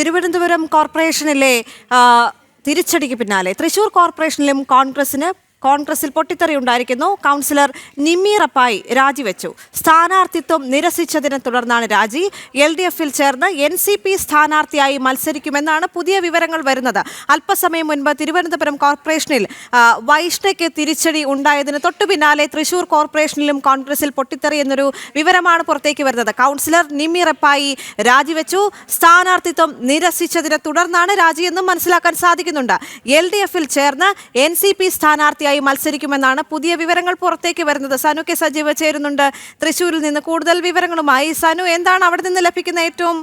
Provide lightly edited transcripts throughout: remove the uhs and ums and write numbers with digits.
തിരുവനന്തപുരം കോർപ്പറേഷനിലെ തിരിച്ചടിക്ക് പിന്നാലെ തൃശൂർ കോർപ്പറേഷനിലും കോൺഗ്രസിൽ പൊട്ടിത്തെറി ഉണ്ടായിരിക്കുന്നു. കൗൺസിലർ നിമ്മി റപ്പായി രാജിവെച്ചു. സ്ഥാനാർത്ഥിത്വം നിരസിച്ചതിനെ തുടർന്നാണ് രാജി. LDF-ൽ ചേർന്ന് NCP സ്ഥാനാർത്ഥിയായി മത്സരിക്കുമെന്നാണ് പുതിയ വിവരങ്ങൾ വരുന്നത്. അല്പസമയം മുൻപ് തിരുവനന്തപുരം കോർപ്പറേഷനിൽ വൈഷ്ണയ്ക്ക് തിരിച്ചടി ഉണ്ടായതിന് തൊട്ടു പിന്നാലെ തൃശൂർ കോർപ്പറേഷനിലും കോൺഗ്രസിൽ പൊട്ടിത്തെറി എന്നൊരു വിവരമാണ് പുറത്തേക്ക് വരുന്നത്. കൗൺസിലർ നിമ്മി റപ്പായി രാജിവെച്ചു. സ്ഥാനാർത്ഥിത്വം നിരസിച്ചതിനെ തുടർന്നാണ് രാജിയെന്നും മനസ്സിലാക്കാൻ സാധിക്കുന്നുണ്ട്. LDF-ൽ ചേർന്ന് NCP സ്ഥാനാർത്ഥിയായി മത്സരിക്കുമെന്നാണ് പുതിയ വിവരങ്ങൾ പുറത്തേക്ക് വരുന്നത്. സനു കെ സജീവ് ചേരുന്നുണ്ട് തൃശ്ശൂരിൽ നിന്ന് കൂടുതൽ വിവരങ്ങളുമായി. സനു, എന്താണ് അവിടെ നിന്ന് ലഭിക്കുന്ന ഏറ്റവും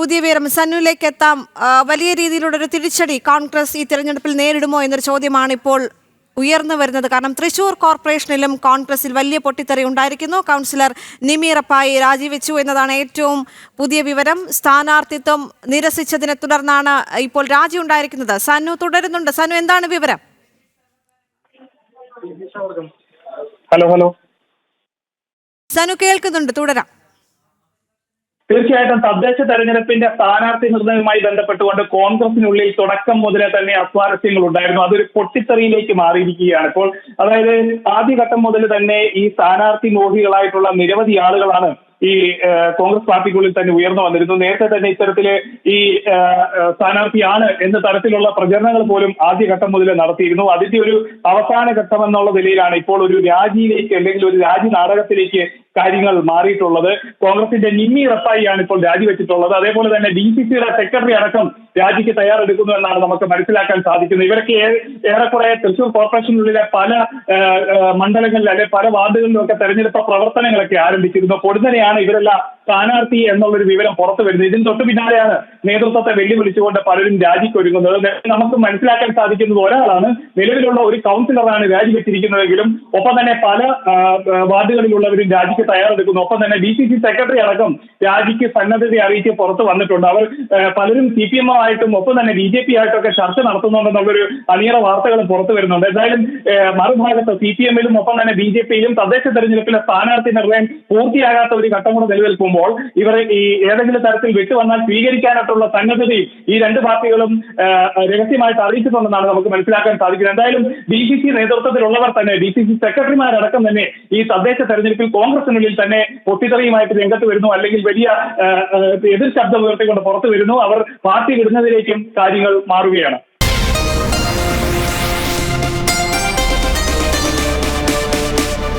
പുതിയ വിവരം? സനുവിലേക്ക് എത്താം. വലിയ രീതിയിലുള്ള ഒരു തിരിച്ചടി കോൺഗ്രസ് ഈ തെരഞ്ഞെടുപ്പിൽ നേരിടുമോ എന്നൊരു ചോദ്യമാണ് ഇപ്പോൾ ഉയർന്നു വരുന്നത്. കാരണം തൃശൂർ കോർപ്പറേഷനിലും കോൺഗ്രസിൽ വലിയ പൊട്ടിത്തെറി ഉണ്ടായിരിക്കുന്നു. കൗൺസിലർ നിമ്മി റപ്പായി രാജിവെച്ചു എന്നതാണ് ഏറ്റവും പുതിയ വിവരം. സ്ഥാനാർത്ഥിത്വം നിരസിച്ചതിനെ തുടർന്നാണ് ഇപ്പോൾ രാജി ഉണ്ടായിരിക്കുന്നത്. സനു തുടരുന്നുണ്ട്. സനു, എന്താണ് വിവരം? ഹലോ സനു കേൾക്കുന്നുണ്ട്, തുടരാം. തീർച്ചയായിട്ടും തദ്ദേശ തെരഞ്ഞെടുപ്പിന്റെ സ്ഥാനാർത്ഥി നിർണയവുമായി ബന്ധപ്പെട്ടുകൊണ്ട് കോൺഗ്രസിനുള്ളിൽ തുടക്കം മുതലേ തന്നെ അസ്വാരസ്യങ്ങൾ ഉണ്ടായിരുന്നു. അതൊരു പൊട്ടിത്തെറിയിലേക്ക് മാറിയിരിക്കുകയാണ് ഇപ്പോൾ. അതായത് ആദ്യഘട്ടം മുതൽ തന്നെ ഈ സ്ഥാനാർത്ഥി മോഹികളായിട്ടുള്ള നിരവധി ആളുകളാണ് ഈ കോൺഗ്രസ് പാർട്ടിക്കുള്ളിൽ തന്നെ ഉയർന്നു വന്നിരുന്നു. നേരത്തെ തന്നെ ഇത്തരത്തില് ഈ സ്ഥാനാർത്ഥിയാണ് എന്ന തരത്തിലുള്ള പ്രചരണങ്ങൾ പോലും ആദ്യഘട്ടം മുതൽ നടത്തിയിരുന്നു. അതിന്റെ ഒരു അവസാന ഘട്ടം എന്നുള്ള നിലയിലാണ് ഇപ്പോൾ ഒരു രാജിയിലേക്ക് അല്ലെങ്കിൽ ഒരു രാജി നാടകത്തിലേക്ക് കാര്യങ്ങൾ മാറിയിട്ടുള്ളത്. കോൺഗ്രസിന്റെ നിമ്മി റപ്പായിയാണ് ഇപ്പോൾ രാജിവെച്ചിട്ടുള്ളത്. അതേപോലെ തന്നെ DCCയുടെ സെക്രട്ടറി അടക്കം രാജിക്ക് തയ്യാറെടുക്കുന്നു എന്നാണ് നമുക്ക് മനസ്സിലാക്കാൻ സാധിക്കുന്നത്. ഇവരൊക്കെ ഏറെക്കുറെ തൃശൂർ കോർപ്പറേഷനുള്ളിലെ പല മണ്ഡലങ്ങളിലും അല്ലെ പല വാർഡുകളിലും ഒക്കെ തെരഞ്ഞെടുപ്പ് പ്രവർത്തനങ്ങളൊക്കെ ആരംഭിച്ചിരുന്നു. പൊടുന്നനെയാണ് ഇവരെല്ലാം സ്ഥാനാർത്ഥി എന്നുള്ളൊരു വിവരം പുറത്തു വരുന്നത്. ഇതിന് തൊട്ടു പിന്നാലെയാണ് നേതൃത്വത്തെ വെല്ലുവിളിച്ചുകൊണ്ട് പലരും രാജിക്കൊരുങ്ങുന്നത്. നമുക്ക് മനസ്സിലാക്കാൻ സാധിക്കുന്നത് ഒരാളാണ്, നിലവിലുള്ള ഒരു കൗൺസിലറാണ് രാജിവെച്ചിരിക്കുന്നതെങ്കിലും ഒപ്പം തന്നെ പല വാർഡുകളിലുള്ളവരും രാജിക്ക് തയ്യാറെടുക്കുന്നു. ഒപ്പം തന്നെ DCC സെക്രട്ടറി അടക്കം രാജിക്ക് സന്നദ്ധത അറിയിച്ച് പുറത്തു വന്നിട്ടുണ്ട്. അവർ പലരും CPM ആയിട്ടും ഒപ്പം തന്നെ BJP ആയിട്ടൊക്കെ ചർച്ച നടത്തുന്നുണ്ടെന്നുള്ളൊരു അണിയറ വാർത്തകളും പുറത്തു വരുന്നുണ്ട്. എന്തായാലും മറുഭാഗത്ത് CPM-ലും ഒപ്പം തന്നെ BJP-യിലും തദ്ദേശ തെരഞ്ഞെടുപ്പിലെ സ്ഥാനാർത്ഥി നിർണയം പൂർത്തിയാകാത്ത ഒരു ഘട്ടം കൂടെ നിലനിൽക്കുമ്പോൾ ഇവർ ഈ ഏതെങ്കിലും തരത്തിൽ വിട്ടുവന്നാൽ സ്വീകരിക്കാനായിട്ടുള്ള സന്നദ്ധതയും ഈ രണ്ട് പാർട്ടികളും രഹസ്യമായിട്ട് അറിയിച്ചിട്ടുണ്ടെന്നാണ് നമുക്ക് മനസ്സിലാക്കാൻ സാധിക്കുന്നത്. എന്തായാലും DCC നേതൃത്വത്തിലുള്ളവർ തന്നെ DCC സെക്രട്ടറിമാരടക്കം തന്നെ ഈ തദ്ദേശ തെരഞ്ഞെടുപ്പിൽ കോൺഗ്രസിനുള്ളിൽ തന്നെ പൊട്ടിത്തെറിയുമായിട്ട് രംഗത്ത് വരുന്നു, അല്ലെങ്കിൽ വലിയ എതിർ ശബ്ദം ഉയർത്തിക്കൊണ്ട് പുറത്തു വരുന്നു. അവർ പാർട്ടി വിടുന്നതിലേക്കും കാര്യങ്ങൾ മാറുകയാണ്.